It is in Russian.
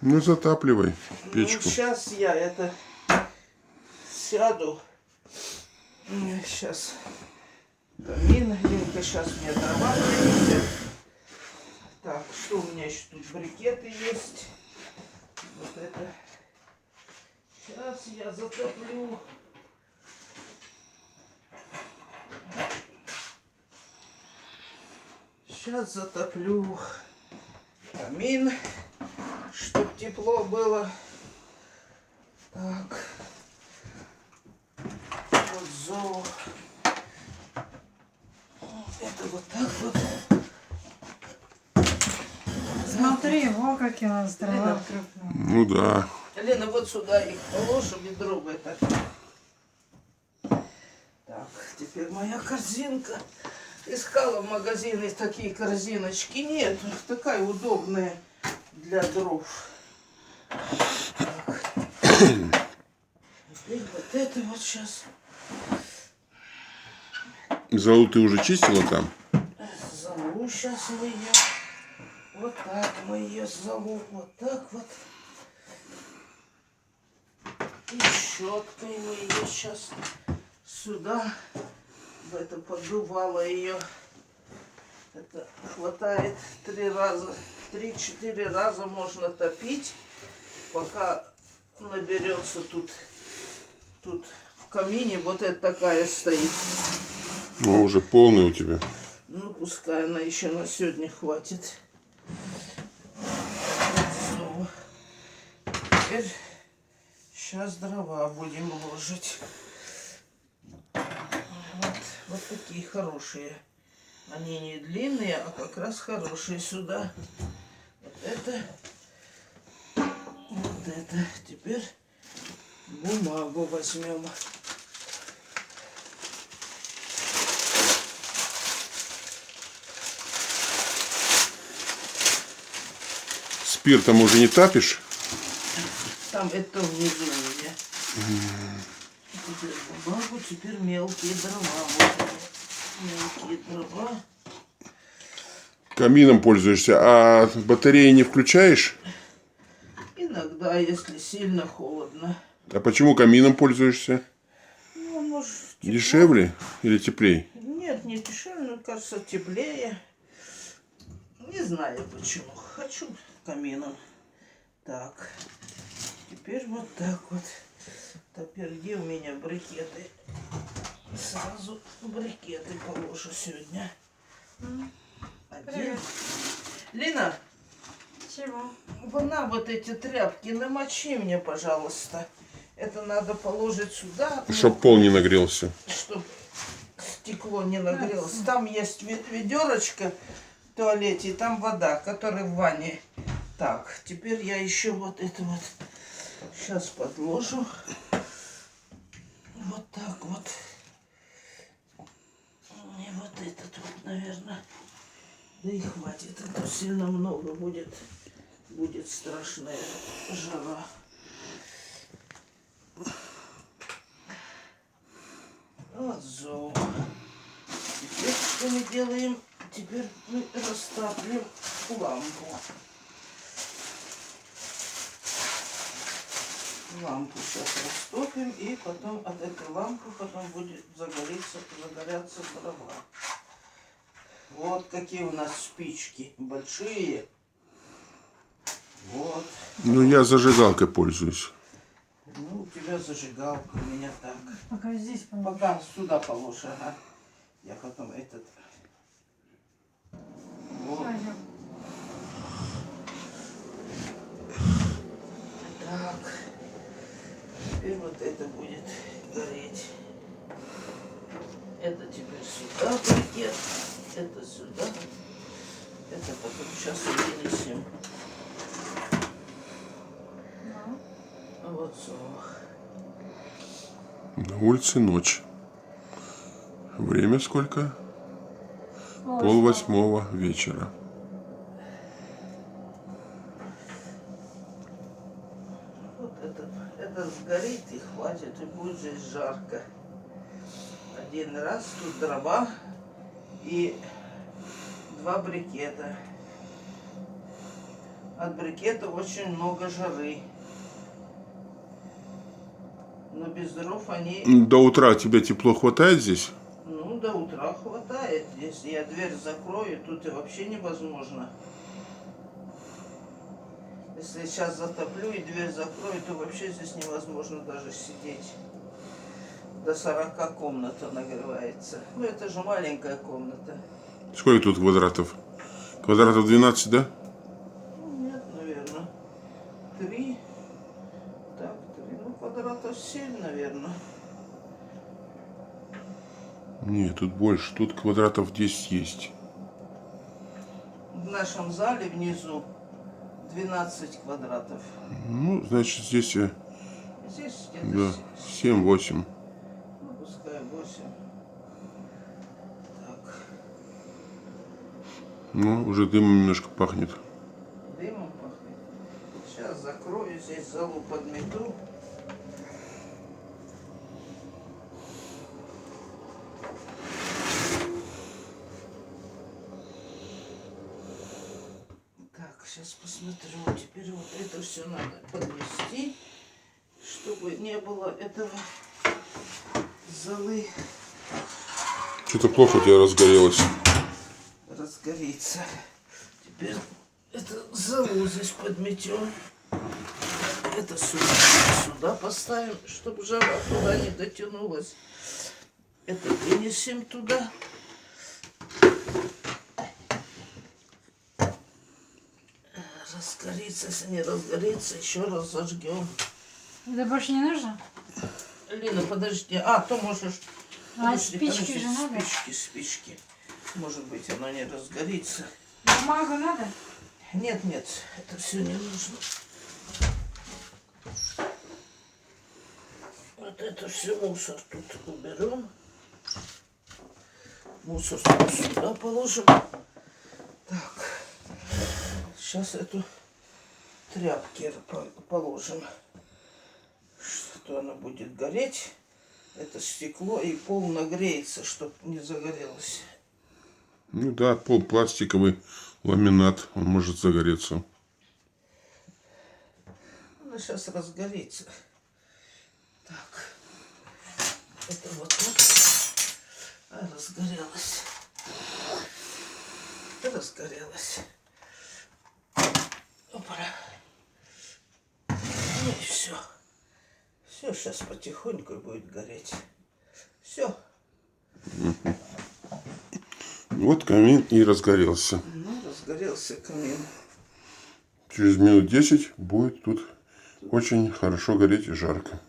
Ну, затапливай Ну, печку. сейчас я это сяду. Сейчас камин. Линка сейчас мне дрова принесет. Так, что у меня еще тут? Брикеты есть. Вот это. Сейчас я затоплю. Сейчас затоплю камин, чтоб тепло было. Так. Вот зол. Это вот так вот. Смотри, во как я нас дрова Лена. крупная. Ну да. Лена, вот сюда их положим, ведро в это. Так, теперь моя корзинка. Искала в магазине такие корзиночки. Нет, такая удобная для дров. Так. Теперь вот это вот сейчас. Золу ты уже чистила там? Золу сейчас мы ее. Вот так мы ее зову. Вот так вот. И щеткой мы ее сейчас сюда. В это поддувало ее. Это хватает 3-4 раза можно топить, пока наберется тут в камине вот это такая стоит. Ну, уже полный у тебя. Ну, пускай она еще на сегодня хватит. Вот, теперь сейчас дрова будем ложить. Вот такие хорошие. Они не длинные, а как раз хорошие сюда. Вот это. Вот это. Теперь бумагу возьмем. Спиртом уже не тапишь? Там это внизу у меня. Теперь бумагу, теперь мелкие дрова. Вот мелкие дрова. Камином пользуешься, а батареи не включаешь? Иногда, если сильно холодно. А почему камином пользуешься? Ну, может, тепло. Дешевле или теплее? Нет, не дешевле, мне кажется, теплее. Не знаю почему. Хочу камином. Так. Теперь вот так вот. Теперь где у меня брикеты? Сразу брикеты положу сегодня. Один. Привет. Лина, Чего? вон вот эти тряпки намочи мне, пожалуйста. Это надо положить сюда. Чтоб пол не нагрелся. Чтобы стекло не нагрелось. Там есть ведерочко в туалете, и там вода, которая в ванне. Так, теперь я еще вот это вот сейчас подложу. Вот так вот. И вот этот вот, наверное. Да и хватит. А то сильно много будет. Будет страшная жара. Вот зол. Теперь что мы делаем? Теперь мы растапливаем лампу. Лампу сейчас растопим, и потом от этой лампы потом будет загорятся дрова. Вот какие у нас спички. Большие. Вот. Ну, я зажигалкой пользуюсь. Ну, у тебя зажигалка, у меня так. Пока здесь положи. Пока сюда положь, ага. Я потом этот... Вот. Пойдем. Так. Теперь вот это будет гореть. Это теперь сюда брикет. Это сюда. Это потом сейчас вынесем. Ну, А вот сох. На улице ночь. Время сколько? 7:30 вечера. Вот это сгорит и хватит, и будет здесь жарко. Один раз тут дрова и 2 брикета. От брикета очень много жары. Но без дров они, До утра тебе тепло хватает здесь? ну, до утра хватает. Если я дверь закрою, тут и вообще невозможно. Если сейчас затоплю и дверь закрою, то вообще здесь невозможно даже сидеть. До 40 комната нагревается. Ну, это же маленькая комната. Сколько тут квадратов? Квадратов 12, да? Ну, нет, наверное. 3. Так, 3. Ну, квадратов 7, наверное. Нет, тут больше. Тут квадратов 10 есть. В нашем зале внизу 12 квадратов. Ну, значит, здесь Здесь да, где-то 7-8. ну, пускай 8. Так, Ну, уже дымом немножко пахнет. дымом пахнет. Сейчас закрою здесь залу, подмету. Так, сейчас посмотрю. Теперь вот это все надо подвести, чтобы не было этого золы Что-то плохо у тебя разгорелось. разгорится. Теперь это залу здесь подметем. Это сюда поставим, чтобы жара туда не дотянулась. Это вынесем туда. Разгорится, если не разгорится, еще раз зажгем. Это больше не нужно? Лина, подожди. А, то можешь... А Подожди, спички подожди, же надо? Спички. Может быть, оно не разгорится. Бумагу надо? Нет, нет, это все не нужно. Вот это все мусор тут уберем. Мусор сюда положим. Так, сейчас эту тряпки положим. Что она будет гореть. Это стекло и пол нагреется, чтобы не загорелось. Ну да, пол пластиковый, ламинат, он может загореться. Она сейчас разгорится. Так, это вот так. А, разгорелась. Разгорелась. Опа. Ну и все. Все, сейчас потихоньку будет гореть. Все. Вот камин и разгорелся. Ну, разгорелся камин. Через минут 10 будет тут очень хорошо гореть и жарко.